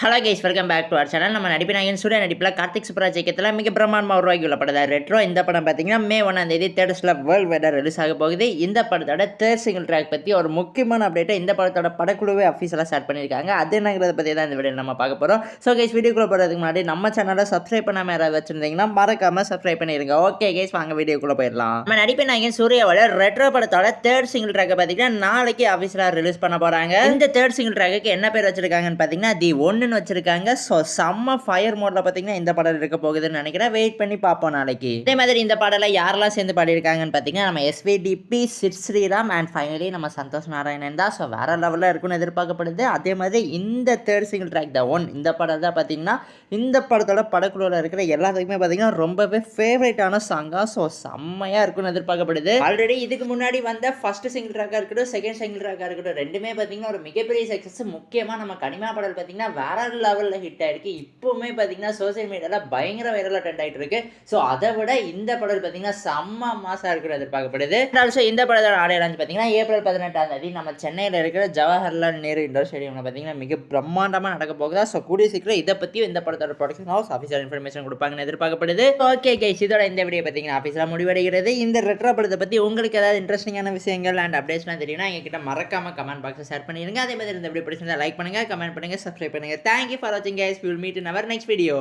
Hello guys, welcome back to our channel. நம்ம நடிப்பினாயின் சூர்யா நடிப்பில் கார்த்திக் சுப்ராஜ் இயக்கத்தில் மிக பிரமாண்டமாக உருவாக்கி உள்ள படம் ரெட்ரோ. இந்த படம் பார்த்தீங்கன்னா மே 1ஆம் தேதி தேட்டர்ஸில் வேர்ல்டு வைடாக ரிலீஸ் ஆக போகுது. இந்த படத்தோட தேர்ட் சிங்கிள் ட்ராக் பற்றி ஒரு முக்கியமான அப்டேட்டை இந்த படத்தோட படக்குழுவே அஃபீஷியலாக ஸ்டார்ட் பண்ணியிருக்காங்க. அது என்னங்கிறத பற்றி தான் இந்த வீடியோ நம்ம பார்க்க போகிறோம். ஸோ கைஸ், வீடியோக்குள்ளே போகிறதுக்கு முன்னாடி நம்ம சேனலை சப்ஸ்கிரைப் பண்ணாமல் யாராவது வச்சுருந்தீங்கன்னா மறக்காமல் சப்ஸ்கிரைப் பண்ணிடுங்க. ஓகே கைஸ், வாங்க வீடியோக்குள்ளே போயிடலாம். நம்ம நடிப்பினாயின் சூர்யாவோட ரெட்ரோ படத்தோட தேர்ட் சிங்கிள் ட்ராக்கை பார்த்தீங்கன்னா நாளைக்கு அஃபீஷியலாக ரிலீஸ் பண்ண போகிறாங்க. இந்த தேர்ட் சிங்கிள் ட்ராக்கு என்ன பேர் வச்சிருக்காங்கன்னு பார்த்தீங்கன்னா தி ஒன்னு வச்சிருக்காங்க. ஸோ செம்ம ஃபயர் மோட்ல பார்த்தீங்கன்னா இந்த பாடல் இருக்க போகுதுன்னு நினைக்கிறேன். வெயிட் பண்ணி பார்ப்போம் நாளைக்கு. அதே மாதிரி இந்த பாடலை யாரெல்லாம் சேர்ந்து பாடியிருக்காங்கன்னு பார்த்தீங்கன்னா நம்ம எஸ்விடிபி, சிட் ஸ்ரீராம் அண்ட் ஃபைனலி நம்ம சந்தோஷ் நாராயணன் தான். ஸோ வேற லெவலில் இருக்குன்னு எதிர்பார்க்கப்படுது. அதே மாதிரி இந்த third single track the one, இந்த பாடல் தான் பார்த்தீங்கன்னா இந்த படத்தோட படக்குழுவில் இருக்கிற எல்லாத்துக்குமே பார்த்தீங்கன்னா ரொம்பவே ஃபேவரட்டான சாங்கா. ஸோ செம்மையாக இருக்குன்னு எதிர்பார்க்கப்படுது. ஆல்ரெடி இதுக்கு முன்னாடி வந்த ஃபர்ஸ்ட் சிங்கிள் ட்ராக்காக இருக்கட்டும், செகண்ட் சிங்கிள் ட்ராக்காக இருக்கட்டும், ரெண்டுமே பார்த்தீங்கன்னா ஒரு மிகப்பெரிய சக்ஸஸ். முக்கியமாக நம்ம கனிமா பாடல் பார்த்தீங்கன்னா வேற லெவலில் ஹிட் ஆயிருக்கு. இப்போவுமே பார்த்தீங்கன்னா சோசியல் மீடியாவில் பயங்கர வைரலாக ட்ரெண்ட் ஆகிட்டு இருக்கு. ஸோ அதை விட இந்த படம் பார்த்தீங்கன்னா செம்ம மாசாக இருக்குன்னு எதிர்பார்க்கப்படுது. ஆல்சோ இந்த படத்தோட ஆடியோ லான்ச் பார்த்தீங்கன்னா ஏப்ரல் 18ஆம் தேதி நம்ம சென்னையில் இருக்கிற ஜவஹர்லால் நேரு இண்டோர் ஸ்டேடியமில் பார்த்தீங்கன்னா மிக பிரம்மாண்டமாக நடக்க போகுதா. ஸோ கூடிய சீக்கிரம் இதை பற்றியும் இந்த படத்தோட ப்ரொடக்ஷன் ஹவுஸ் ஆஃபீஷியல் இன்ஃபர்மேஷன் கொடுப்பாங்கன்னு எதிர்பார்க்கப்படுது. ஓகே கைஸ், இதோட இந்த வீடியோ பார்த்தீங்கன்னா ஆஃபீஸில் முடிவடைகிறது. இந்த ரெட்ரோ படத்தை பற்றி உங்களுக்கு ஏதாவது இன்ட்ரெஸ்டிங்கான விஷயங்கள் அண்ட் அப்டேட்ஸ்லாம் தெரியும்னா எங்ககிட்ட மறக்காம கமெண்ட் பாக்ஸில் ஷேர் பண்ணிடுங்க. அதே மாதிரி இந்த வீடியோ பிடிச்சிருந்தா லைக் பண்ணுங்க, கமெண்ட் பண்ணுங்க, சப்ஸ்கிரைப் பண்ணுங்க. Thank you for watching guys. We will meet in our next video.